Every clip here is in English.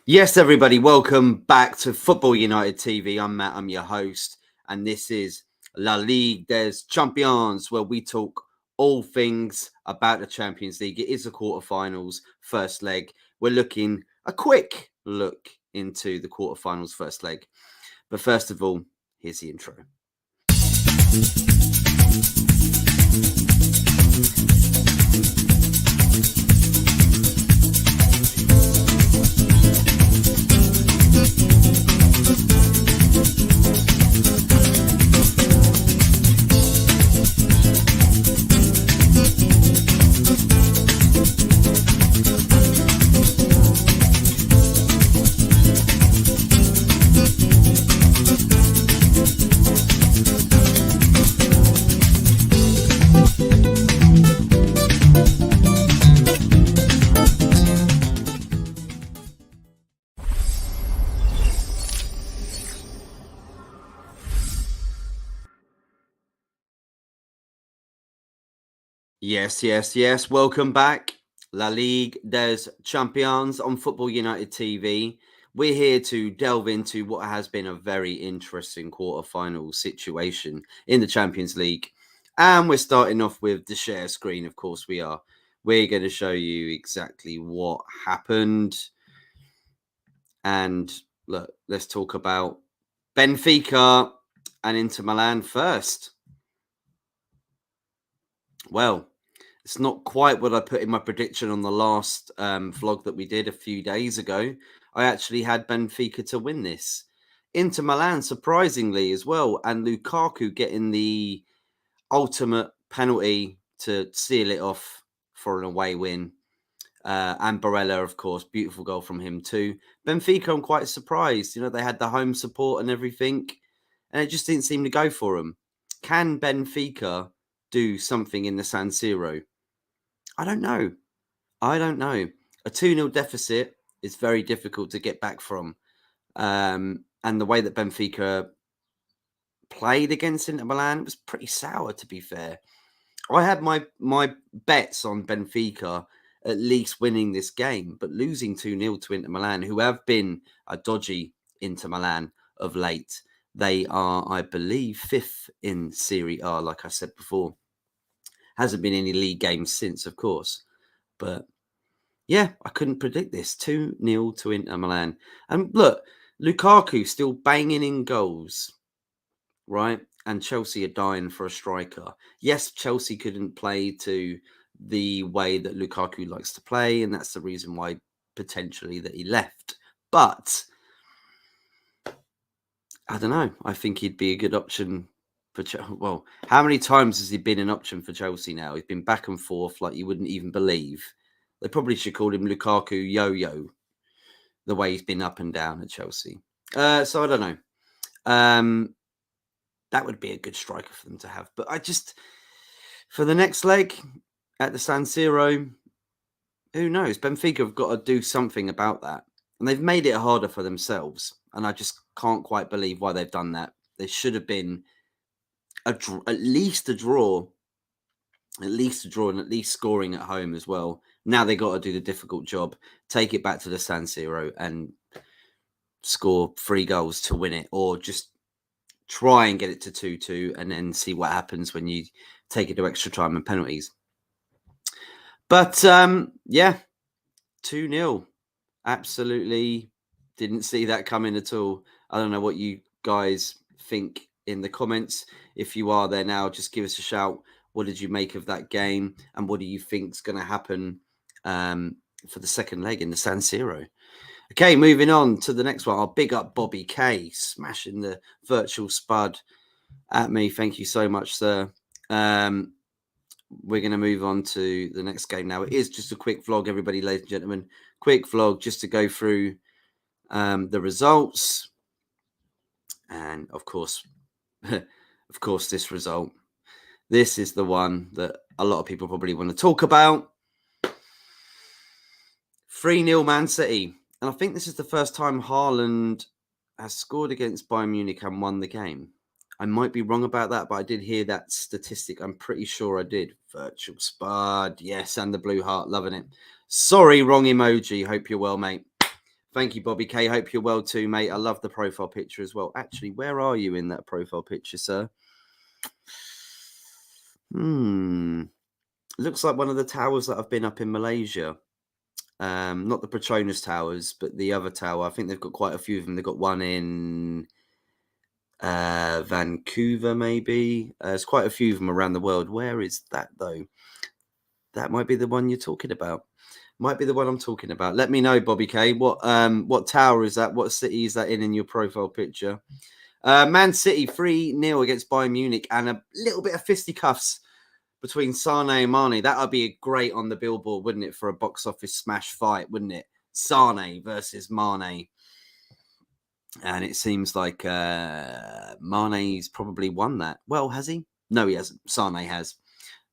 Yes, everybody, welcome back to Football United TV. I'm Matt, I'm your host, and this is La Ligue des Champions, where we talk all things about the Champions League. It is the quarterfinals, first leg. We're looking a quick look into the quarterfinals, first leg. But first of all, here's the intro. Yes. Welcome back. La Ligue des Champions on Football United TV. We're here to delve into what has been a very interesting quarterfinal situation in the Champions League. And we're starting off with the share screen. Of course, we are. We're going to show you exactly what happened. And look, let's talk about Benfica and Inter Milan first. Well, it's not quite what I put in my prediction on the last vlog that we did a few days ago. I actually had Benfica to win this. Inter Milan, surprisingly, as well. And Lukaku getting the ultimate penalty to seal it off for an away win. And Barella, of course, beautiful goal from him too. Benfica, I'm quite surprised. You know, they had the home support and everything. And it just didn't seem to go for them. Can Benfica do something in the San Siro? I don't know. A 2-0 deficit is very difficult to get back from. And the way that Benfica played against Inter Milan was pretty sour, to be fair. I had my bets on Benfica at least winning this game, but losing 2-0 to Inter Milan, who have been a dodgy Inter Milan of late. They are, I believe, 5th in Serie A, like I said before. Hasn't been any league games since, of course. But yeah, I couldn't predict this. 2-0 to Inter Milan. And look, Lukaku still banging in goals, right? And Chelsea are dying for a striker. Yes, Chelsea couldn't play to the way that Lukaku likes to play, and that's the reason why potentially that he left. But I don't know. I think he'd be a good option for well, how many times has he been an option for Chelsea now? He's been back and forth like you wouldn't even believe. They probably should call him Lukaku Yo-Yo, the way he's been up and down at Chelsea. So I don't know. That would be a good striker for them to have. But I just, for the next leg at the San Siro, who knows? Benfica have got to do something about that. And they've made it harder for themselves. And I just can't quite believe why they've done that. There should have been at least a draw. At least a draw and at least scoring at home as well. Now they got to do the difficult job. Take it back to the San Siro and score 3 goals to win it. Or just try and get it to 2-2 and then see what happens when you take it to extra time and penalties. But yeah, 2-0. Absolutely didn't see that coming at all. I don't know what you guys think in the comments. If you are there now, just give us a shout. What did you make of that game? And what do you think is going to happen for the second leg in the San Siro? Okay, moving on to the next one. I'll big up Bobby K, smashing the virtual spud at me. Thank you so much, sir. We're going to move on to the next game now. It is just a quick vlog, everybody, ladies and gentlemen. Quick vlog just to go through the results. And, of course, this result. This is the one that a lot of people probably want to talk about. 3-0 Man City. And I think this is the first time Haaland has scored against Bayern Munich and won the game. I might be wrong about that, but I did hear that statistic. I'm pretty sure I did. Virtual spud. Yes, and the blue heart. Loving it. Sorry, wrong emoji. Hope you're well, mate. Thank you, Bobby K. Hope you're well too, mate. I love the profile picture as well. Actually, where are you in that profile picture, sir? Looks like one of the towers that I've been up in Malaysia. Not the Petronas Towers, but the other tower. I think they've got quite a few of them. They've got one in Vancouver, maybe. There's quite a few of them around the world. Where is that, though? That might be the one you're talking about. Might be the one I'm talking about. Let me know, Bobby K. What tower is that? What city is that in your profile picture? Man City 3-0 against Bayern Munich, and a little bit of fisticuffs between Sane and Mane. That would be great on the billboard, wouldn't it, for a box office smash fight, wouldn't it? Sane versus Mane. And it seems like Mane's probably won that. Well, has he? No, he hasn't. Sane has.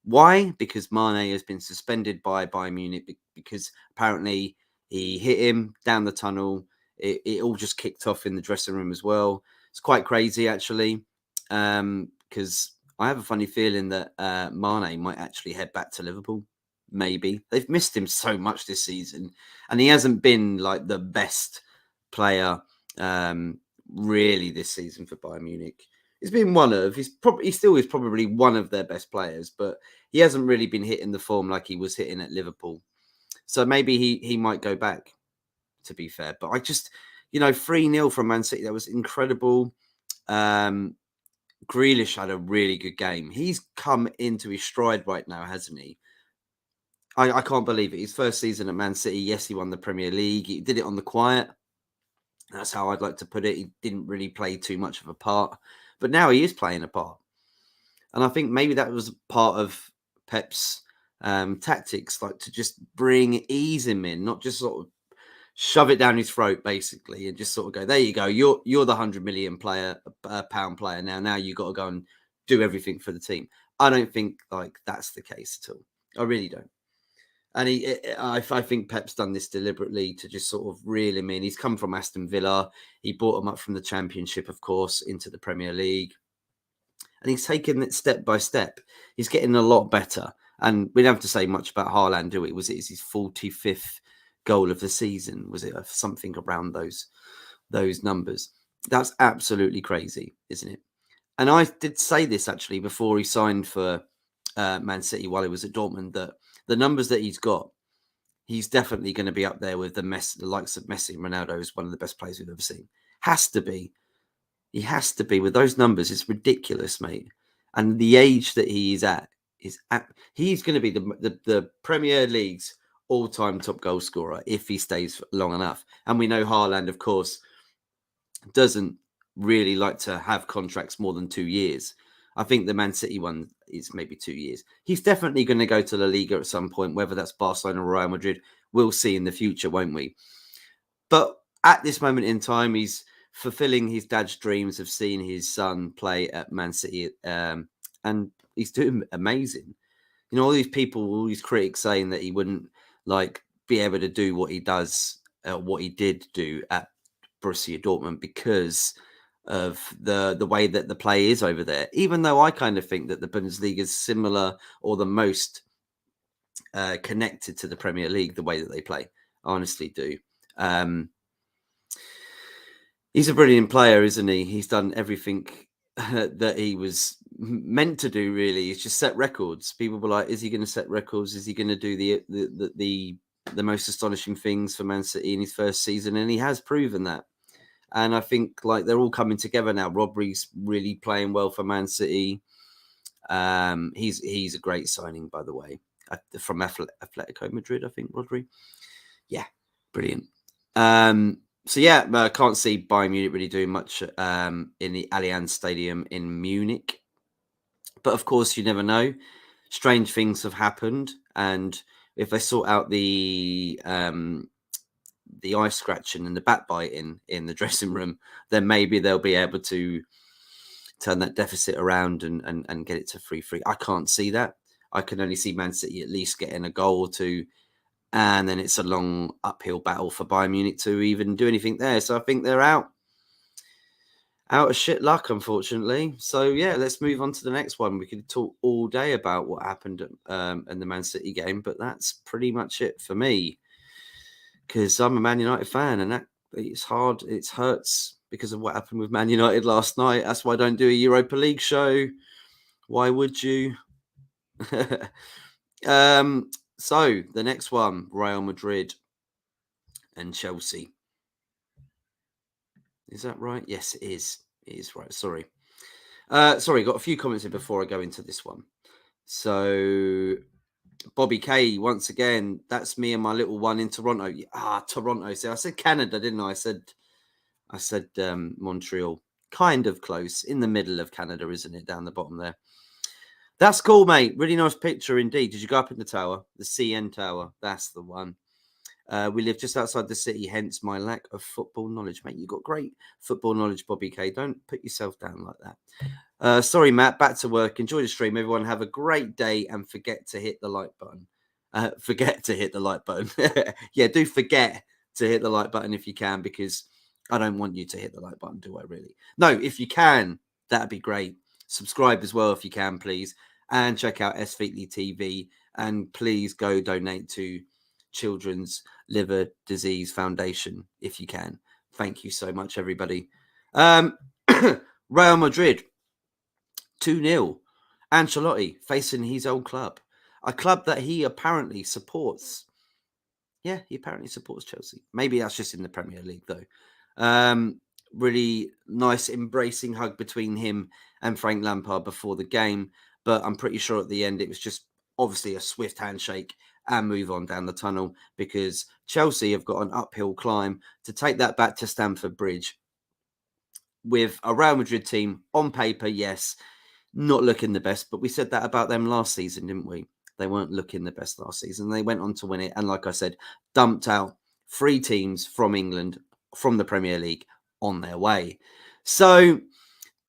Why? Because Mane has been suspended by Bayern Munich because apparently he hit him down the tunnel. It all just kicked off in the dressing room as well. It's quite crazy, actually, because I have a funny feeling that Mane might actually head back to Liverpool. Maybe. They've missed him so much this season, and he hasn't been like the best player really this season for Bayern Munich. He's been he still is probably one of their best players, but he hasn't really been hitting the form like he was hitting at Liverpool. So maybe he might go back, to be fair. But I just, 3-0 from Man City, that was incredible. Grealish had a really good game. He's come into his stride right now, hasn't he? I can't believe it. His first season at Man City, yes, he won the Premier League. He did it on the quiet. That's how I'd like to put it. He didn't really play too much of a part. But now he is playing a part. And I think maybe that was part of Pep's tactics, like to just ease him in, not just sort of shove it down his throat, basically, and just sort of go, there you go. You're the 100 million pound player now. Now you got to go and do everything for the team. I don't think like that's the case at all. I really don't. And I think Pep's done this deliberately to just sort of reel him in. He's come from Aston Villa. He brought him up from the Championship, of course, into the Premier League. And he's taken it step by step. He's getting a lot better. And we don't have to say much about Haaland, do we? Was it his 45th goal of the season? Was it something around those numbers? That's absolutely crazy, isn't it? And I did say this actually before he signed for Man City while he was at Dortmund, that the numbers that he's got, he's definitely going to be up there with the likes of Messi and Ronaldo as one of the best players we've ever seen. Has to be. He has to be with those numbers. It's ridiculous, mate. And the age that he is at he's going to be the Premier League's all-time top goal scorer if he stays long enough. And we know Haaland, of course, doesn't really like to have contracts more than 2 years. I think the Man City one is maybe 2 years. He's definitely going to go to La Liga at some point, whether that's Barcelona or Real Madrid. We'll see in the future, won't we? But at this moment in time, he's fulfilling his dad's dreams of seeing his son play at Man City, and he's doing amazing. All these people, all these critics saying that he wouldn't be able to do what he does, what he did do at Borussia Dortmund because of the way that the play is over there. Even though I kind of think that the Bundesliga is similar or the most connected to the Premier League, the way that they play. I honestly do. He's a brilliant player, isn't he? He's done everything that he was meant to do, really. He's just set records. People were like, is he going to set records? Is he going to do the most astonishing things for Man City in his first season? And he has proven that. And I think they're all coming together now. Rodri's really playing well for Man City. He's a great signing, by the way, from Atletico Madrid, I think, Rodri. Yeah, brilliant. So yeah, I can't see Bayern Munich really doing much in the Allianz Stadium in Munich. But of course, you never know. Strange things have happened, and if they sort out the eye scratching and the backbiting in the dressing room, then maybe they'll be able to turn that deficit around and get it to 3-3. I can't see that. I can only see Man City at least getting a goal or two, and then it's a long uphill battle for Bayern Munich to even do anything there. So I think they're out of shit luck, unfortunately. So yeah, let's move on to the next one. We could talk all day about what happened in the Man City game, but that's pretty much it for me. because I'm a Man United fan, and that it's hard. It hurts because of what happened with Man United last night. That's why I don't do a Europa League show. Why would you? So the next one, Real Madrid and Chelsea. Is that right? Yes, it is. It is right. Sorry. Sorry, got a few comments in before I go into this one. So Bobby K, once again, that's me and my little one in Toronto. Toronto. So I said Canada, didn't I? I said Montreal. Kind of close. In the middle of Canada, isn't it? Down the bottom there. That's cool, mate. Really nice picture indeed. Did you go up in the tower? The CN Tower. That's the one. We live just outside the city, hence my lack of football knowledge. Mate, you got great football knowledge, Bobby K. Don't put yourself down like that. Sorry, Matt. Back to work. Enjoy the stream. Everyone have a great day and forget to hit the like button. Forget to hit the like button. Yeah, do forget to hit the like button if you can, because I don't want you to hit the like button, do I really? No, if you can, that'd be great. Subscribe as well if you can, please. And check out S Featley TV. And please go donate to Children's Liver Disease Foundation if you can. Thank you so much, everybody. Real Madrid 2-0. Ancelotti facing his old club, a club that he apparently supports. Yeah, he apparently supports Chelsea. Maybe that's just in the Premier League, though. Really nice embracing hug between him and Frank Lampard before the game. But I'm pretty sure at the end it was just obviously a swift handshake and move on down the tunnel, because Chelsea have got an uphill climb to take that back to Stamford Bridge with a Real Madrid team on paper, yes, not looking the best. But we said that about them last season, didn't we? They weren't looking the best last season. They went on to win it. And like I said, dumped out 3 teams from England, from the Premier League, on their way. So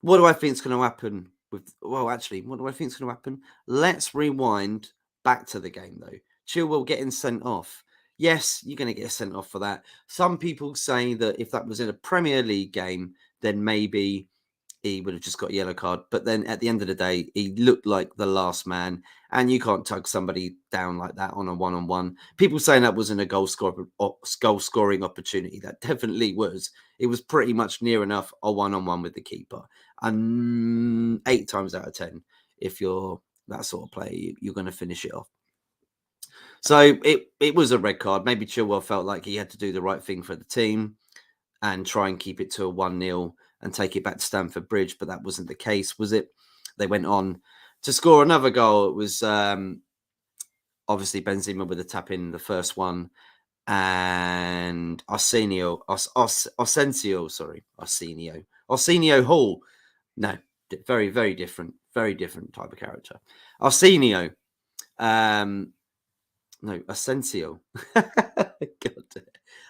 what do I think is going to happen with... Well, actually, what do I think is going to happen? Let's rewind back to the game, though. Chilwell getting sent off. Yes, you're going to get sent off for that. Some people say that if that was in a Premier League game, then maybe he would have just got a yellow card. But then at the end of the day, he looked like the last man, and you can't tug somebody down like that on a one-on-one. People saying that wasn't a goal-scoring opportunity. That definitely was. It was pretty much near enough a one-on-one with the keeper. And 8 times out of 10, if you're that sort of player, you're going to finish it off. So it was a red card. Maybe Chilwell felt like he had to do the right thing for the team and try and keep it to a 1-0 and take it back to Stamford Bridge, but that wasn't the case, was it? They went on to score another goal. It was obviously Benzema with a tap in the first one, and Arsenio Hall. No, very, very different type of character. Arsenio. No, Asensio.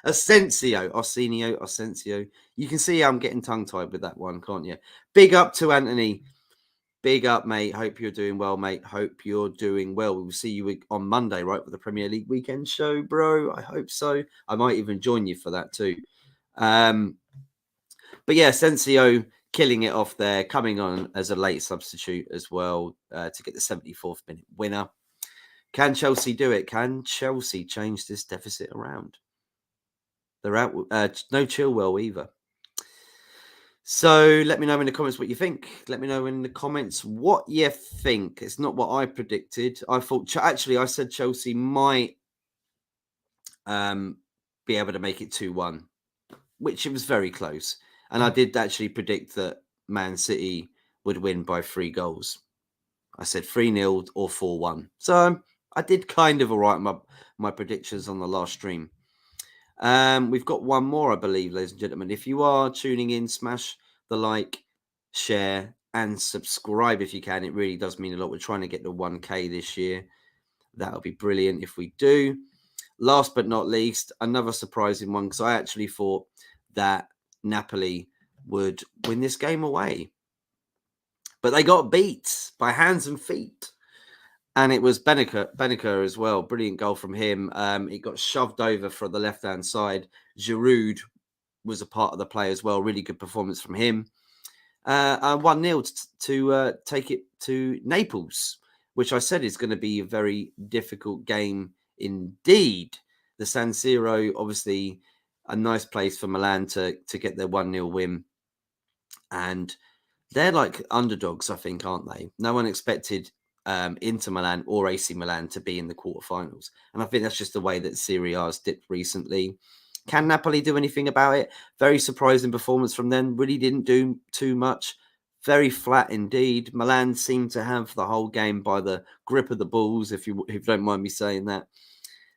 Asensio. You can see I'm getting tongue-tied with that one, can't you? Big up to Anthony. Big up, mate. Hope you're doing well, mate. Hope you're doing well. We'll see you on Monday, right, for the Premier League weekend show, bro. I hope so. I might even join you for that too. But yeah, Asensio killing it off there, coming on as a late substitute as well to get the 74th minute winner. Can Chelsea do it? Can Chelsea change this deficit around? They're out. No Chilwell either. So let me know in the comments what you think. Let me know in the comments what you think. It's not what I predicted. I thought, actually, I said Chelsea might be able to make it 2-1, which it was very close. And I did actually predict that Man City would win by 3 goals. I said 3-0 or 4-1. So I did kind of all right my predictions on the last stream. We've got one more, I believe, ladies and gentlemen. If you are tuning in, smash the like, share, and subscribe if you can. It really does mean a lot. We're trying to get to 1K this year. That'll be brilliant if we do. Last but not least, another surprising one, because I actually thought that Napoli would win this game away. But they got beat by hands and feet. And it was Benfica as well. Brilliant goal from him. It got shoved over for the left-hand side. Giroud was a part of the play as well. Really good performance from him. 1-0 to take it to Naples, which I said is going to be a very difficult game indeed. the San Siro, obviously a nice place for Milan to get their 1-0 win. And they're like underdogs, I think, aren't they? No one expected Inter Milan or AC Milan to be in the quarterfinals. And I think that's just the way that Serie A has dipped recently. Can Napoli do anything about it? Very surprising performance from them. Really didn't do too much. Very flat indeed. Milan seemed to have the whole game by the grip of the balls, if you don't mind me saying that.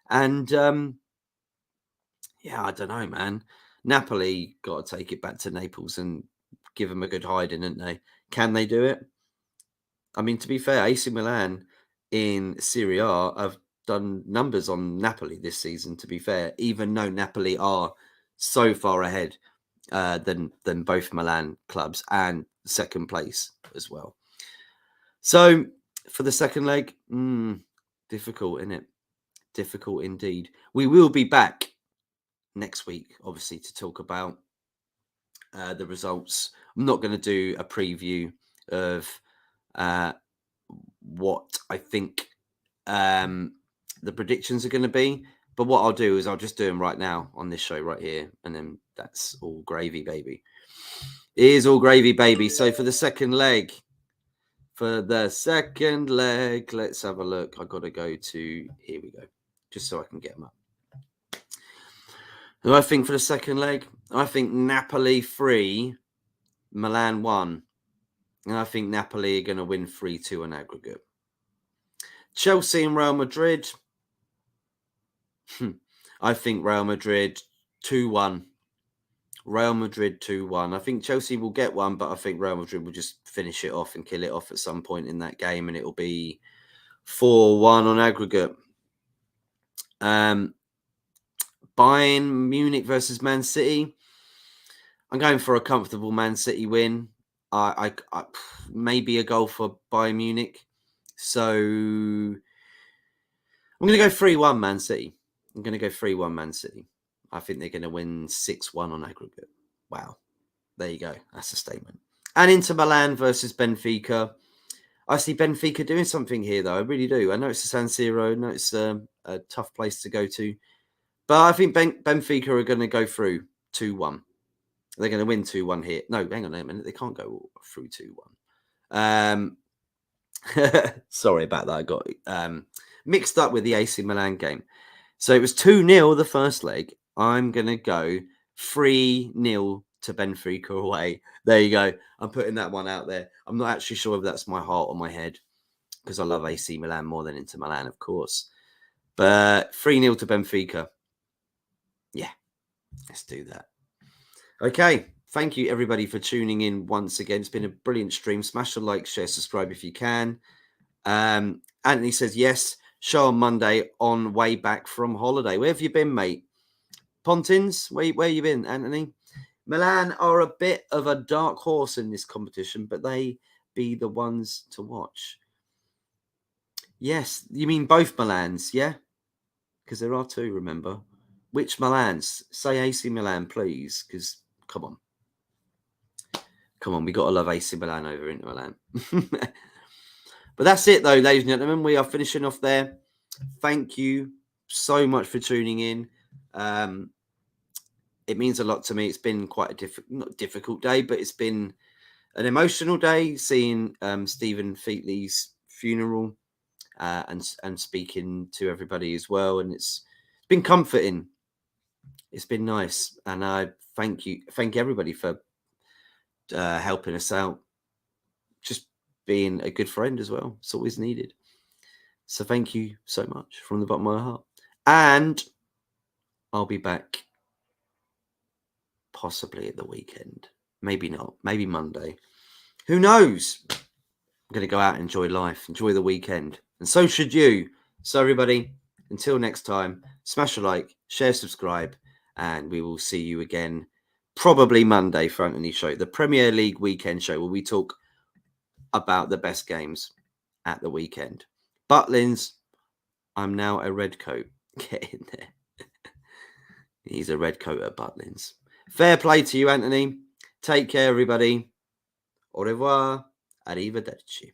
And yeah, I don't know, man. Napoli got to take it back to Naples and give them a good hiding, didn't they? Can they do it? I mean, to be fair, AC Milan in Serie A have done numbers on Napoli this season, to be fair, even though Napoli are so far ahead than both Milan clubs and second place as well. So for the second leg, difficult, isn't it? Difficult indeed. We will be back next week, obviously, to talk about the results. I'm not going to do a preview of what I think the predictions are going to be. But what I'll do is I'll just do them right now on this show right here. And then that's all gravy, baby. It is all gravy, baby. So for the second leg, let's have a look. I've got to go to, here we go, just so I can get them up. Who I think for the second leg? I think Napoli 3, Milan 1. And I think Napoli are going to win 3-2 on aggregate. Chelsea and Real Madrid. I think Real Madrid 2-1. Real Madrid 2-1. I think Chelsea will get one, but I think Real Madrid will just finish it off and kill it off at some point in that game, and it'll be 4-1 on aggregate. Bayern Munich versus Man City. I'm going for a comfortable Man City win. I maybe a goal for Bayern Munich. So I'm going to go 3-1 Man City. I'm going to go 3-1 Man City. I think they're going to win 6-1 on aggregate. Wow. There you go. That's a statement. And Inter Milan versus Benfica. I see Benfica doing something here, though. I really do. I know it's a San Siro. I know it's a tough place to go to. But I think Benfica are going to go through 2-1. They're going to win 2-1 here. No, hang on a minute. They can't go through 2-1. Sorry about that. I got mixed up with the AC Milan game. So it was 2-0 the first leg. I'm going to go 3-0 to Benfica away. There you go. I'm putting that one out there. I'm not actually sure if that's my heart or my head, because I love AC Milan more than Inter Milan, of course. But 3-0 to Benfica. Yeah, let's do that. Okay. Thank you, everybody, for tuning in once again. It's been a brilliant stream. Smash the like, share, subscribe if you can. Anthony says, yes, show on Monday on way back from holiday. Where have you been, mate? Pontins, where you been, Anthony? Milan are a bit of a dark horse in this competition, but they be the ones to watch. Yes, you mean both Milans, yeah? Because there are two, remember. Which Milans? Say AC Milan, please, because come on. Come on, we got to love AC Milan over Inter Milan. But that's it, though, ladies and gentlemen. We are finishing off there. Thank you so much for tuning in. It means a lot to me. It's been quite a not difficult day, but it's been an emotional day seeing Stephen Featley's funeral and speaking to everybody as well. And it's been comforting. It's been nice. And I thank everybody for helping us out. Just being a good friend as well. It's always needed. So thank you so much from the bottom of my heart. And I'll be back possibly at the weekend. Maybe not. Maybe Monday. Who knows? I'm going to go out and enjoy life. Enjoy the weekend. And so should you. So everybody, until next time, smash a like, share, subscribe, and we will see you again probably Monday for Anthony's show, the Premier League weekend show, where we talk about the best games at the weekend. Butlins, I'm now a red coat. Get in there. He's a red coat at Butlins. Fair play to you, Anthony. Take care, everybody. Au revoir. Arrivederci.